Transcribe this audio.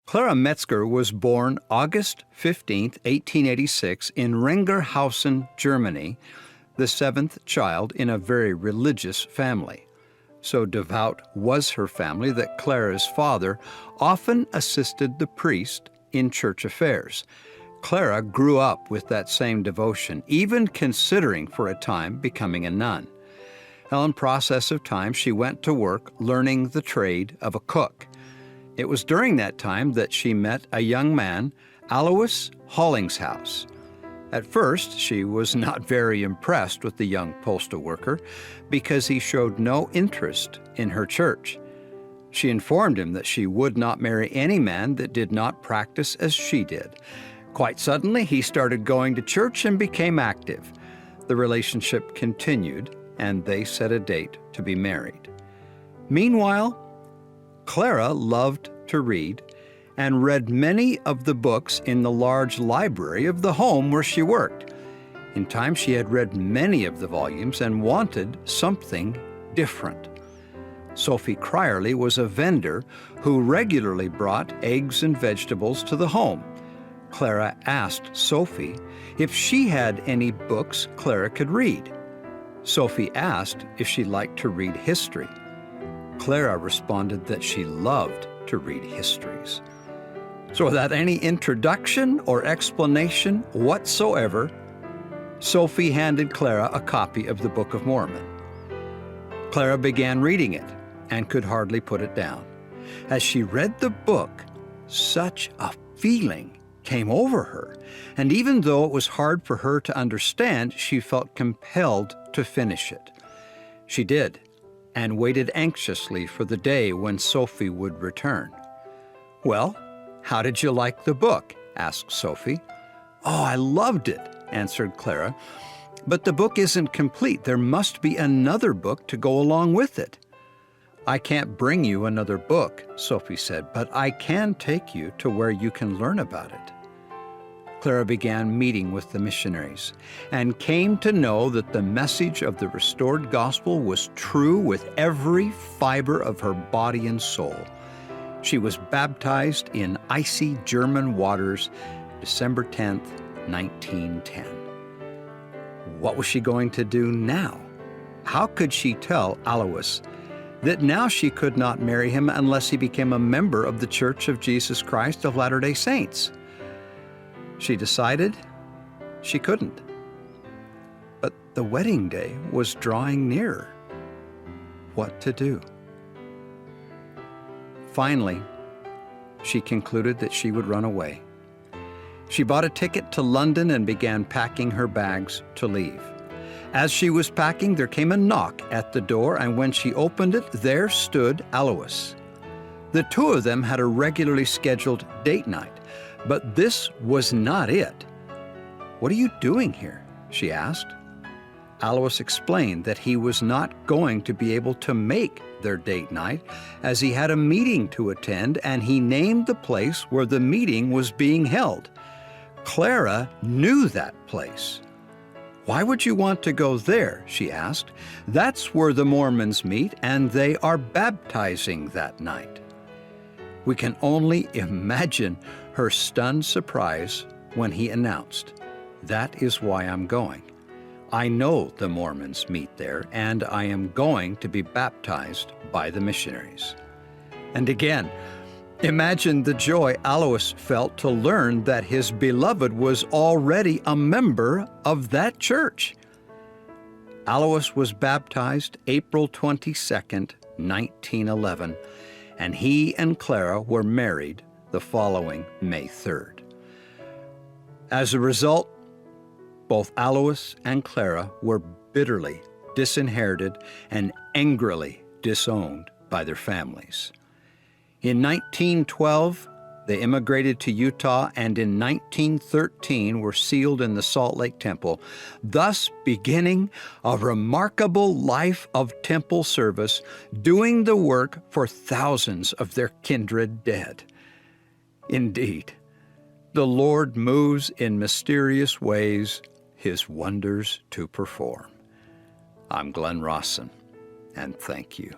Clara Metzger was born August 15, 1886, in Rawson, Germany, the seventh child in a very religious family. So devout was her family that Clara's father often assisted the priest in church affairs. Clara grew up with that same devotion, even considering for a time becoming a nun. Now, in process of time, she went to work learning the trade of a cook. It was during that time that she met a young man, Alois Hollingshouse. At first, she was not very impressed with the young postal worker because he showed no interest in her church. She informed him that she would not marry any man that did not practice as she did. Quite suddenly, he started going to church and became active. The relationship continued, and they set a date to be married. Meanwhile, Clara loved to read and read many of the books in the large library of the home where she worked. In time, she had read many of the volumes and wanted something different. Sophie Cryerly was a vendor who regularly brought eggs and vegetables to the home. Clara asked Sophie if she had any books Clara could read. Sophie asked if she liked to read history. Clara responded that she loved to read histories. So without any introduction or explanation whatsoever, Sophie handed Clara a copy of the Book of Mormon. Clara began reading it and could hardly put it down. As she read the book, such a feeling came over her, and even though it was hard for her to understand, she felt compelled to finish it. She did, and waited anxiously for the day when Sophie would return. "Well, how did you like the book?" asked Sophie. "Oh, I loved it," answered Clara. "But the book isn't complete. There must be another book to go along with it." "I can't bring you another book," Sophie said, "but I can take you to where you can learn about it." Clara began meeting with the missionaries and came to know that the message of the restored gospel was true with every fiber of her body and soul. She was baptized in icy German waters December 10th, 1910. What was she going to do now? How could she tell Alois that now she could not marry him unless he became a member of the Church of Jesus Christ of Latter-day Saints? She decided she couldn't. But the wedding day was drawing nearer. What to do? Finally, she concluded that she would run away. She bought a ticket to London and began packing her bags to leave. As she was packing, there came a knock at the door, and when she opened it, there stood Alois. The two of them had a regularly scheduled date night, but this was not it. "What are you doing here?" she asked. Alois explained that he was not going to be able to make their date night as he had a meeting to attend, and he named the place where the meeting was being held. Clara knew that place. "Why would you want to go there?" she asked. "That's where the Mormons meet, and they are baptizing that night." We can only imagine her stunned surprise when he announced, "That is why I'm going. I know the Mormons meet there, and I am going to be baptized by the missionaries." And again, imagine the joy Alois felt to learn that his beloved was already a member of that church. Alois was baptized April 22nd, 1911, and he and Clara were married the following May 3rd. As a result, both Alois and Clara were bitterly disinherited and angrily disowned by their families. In 1912, they immigrated to Utah, and in 1913 were sealed in the Salt Lake Temple, thus beginning a remarkable life of temple service, doing the work for thousands of their kindred dead. Indeed, the Lord moves in mysterious ways His wonders to perform. I'm Glenn Rawson, and thank you.